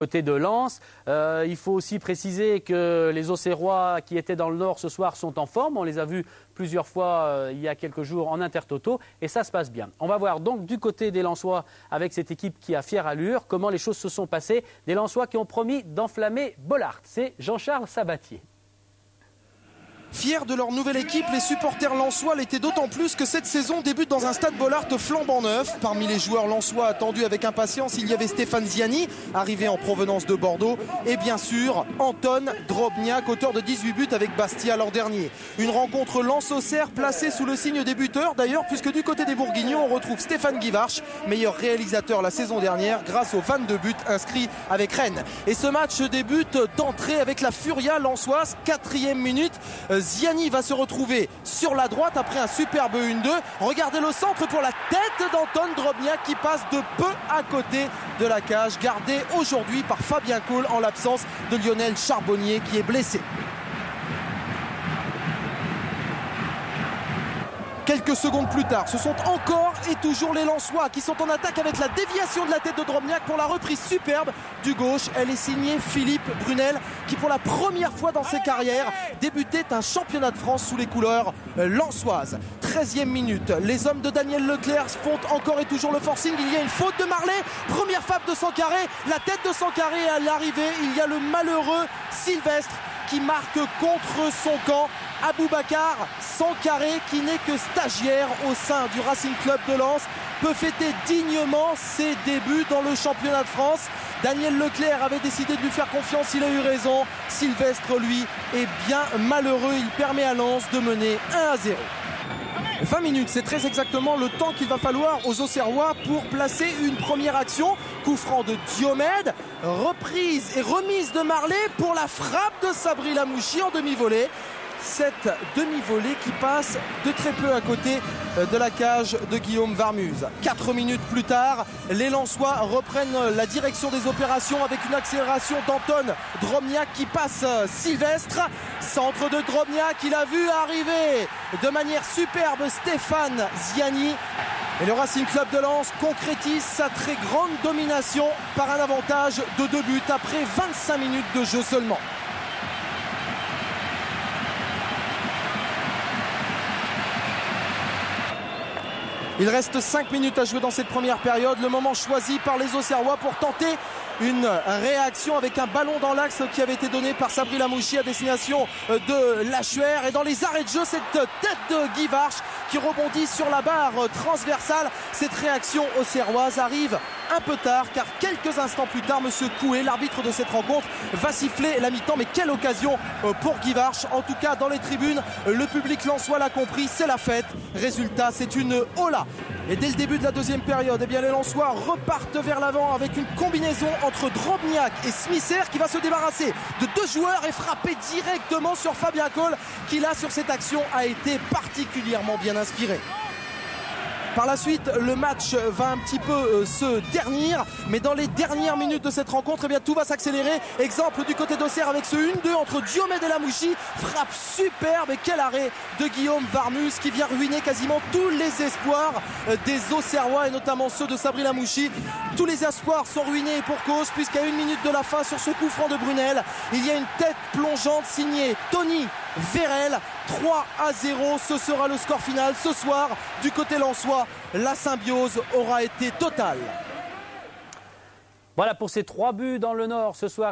Côté de Lens, il faut aussi préciser que les Auxerrois qui étaient dans le Nord ce soir sont en forme. On les a vus plusieurs fois il y a quelques jours en intertoto et ça se passe bien. On va voir donc du côté des Lensois avec cette équipe qui a fière allure comment les choses se sont passées. Des Lensois qui ont promis d'enflammer Bollaert. C'est Jean-Charles Sabatier. Fiers de leur nouvelle équipe, les supporters lensois l'étaient d'autant plus que cette saison débute dans un stade Bollaert flambant neuf. Parmi les joueurs lensois attendus avec impatience, il y avait Stéphane Ziani, arrivé en provenance de Bordeaux, et bien sûr Anton Drobniak, auteur de 18 buts avec Bastia l'an dernier. Une rencontre Lens-Auxerre placée sous le signe des buteurs d'ailleurs, puisque du côté des Bourguignons, on retrouve Stéphane Guivarch, meilleur réalisateur la saison dernière grâce aux 22 buts inscrits avec Rennes. Et ce match débute d'entrée avec la Furia lensoise, 4e minute. Ziani va se retrouver sur la droite après un superbe 1-2. Regardez le centre pour la tête d'Anton Drobniak qui passe de peu à côté de la cage, gardé aujourd'hui par Fabien Cole en l'absence de Lionel Charbonnier qui est blessé. Quelques secondes plus tard, ce sont encore et toujours les Lensois qui sont en attaque avec la déviation de la tête de Drobniak pour la reprise superbe du gauche. Elle est signée Philippe Brunel qui pour la première fois dans ses carrières débutait un championnat de France sous les couleurs lensoises. 13e minute, les hommes de Daniel Leclerc font encore et toujours le forcing. Il y a une faute de Marley, première frappe de Sankaré, la tête de Sankaré à l'arrivée. Il y a le malheureux Sylvestre qui marque contre son camp. Aboubacar Sankaré, qui n'est que stagiaire au sein du Racing Club de Lens, peut fêter dignement ses débuts dans le championnat de France. Daniel Leclerc avait décidé de lui faire confiance, il a eu raison. Sylvestre, lui, est bien malheureux. Il permet à Lens de mener 1-0. 20 minutes, c'est très exactement le temps qu'il va falloir aux Auxerrois pour placer une première action. Coup franc de Diomède, reprise et remise de Marley pour la frappe de Sabri Lamouchi en demi-volée. Cette demi-volée qui passe de très peu à côté de la cage de Guillaume Varmuse. 4 minutes plus tard, les Lensois reprennent la direction des opérations avec une accélération d'Anton Drobniak qui passe Sylvestre. Centre de Drobniak, il a vu arriver de manière superbe Stéphane Ziani. Et le Racing Club de Lens concrétise sa très grande domination par un avantage de 2 buts après 25 minutes de jeu seulement. Il reste 5 minutes à jouer dans cette première période. Le moment choisi par les Auxerrois pour tenter une réaction avec un ballon dans l'axe qui avait été donné par Sabri Lamouchi à destination de Lachuer. Et dans les arrêts de jeu, cette tête de Guivarch qui rebondit sur la barre transversale. Cette réaction auxerroise arrive un peu tard car quelques instants plus tard, monsieur Coué, l'arbitre de cette rencontre, va siffler la mi-temps. Mais quelle occasion pour Guivarch. En tout cas, dans les tribunes, le public lensois l'a compris, c'est la fête. Résultat, c'est une hola. Et dès le début de la deuxième période, eh bien, les Lensois repartent vers l'avant avec une combinaison entre Drobniak et Smisser qui va se débarrasser de 2 joueurs et frapper directement sur Fabien Cole qui là sur cette action a été particulièrement bien inspiré. Par la suite, le match va un petit peu se ternir, mais dans les dernières minutes de cette rencontre, eh bien, tout va s'accélérer. Exemple du côté d'Auxerre avec ce 1-2 entre Diomède et Lamouchi. Frappe superbe et quel arrêt de Guillaume Varmuse qui vient ruiner quasiment tous les espoirs des Auxerrois et notamment ceux de Sabri Lamouchi. Tous les espoirs sont ruinés et pour cause puisqu'à 1 minute de la fin sur ce coup franc de Brunel, il y a une tête plongeante signée Tony Vérel. 3-0, ce sera le score final ce soir du côté lensois. La symbiose aura été totale. Voilà pour ces 3 buts dans le Nord ce soir.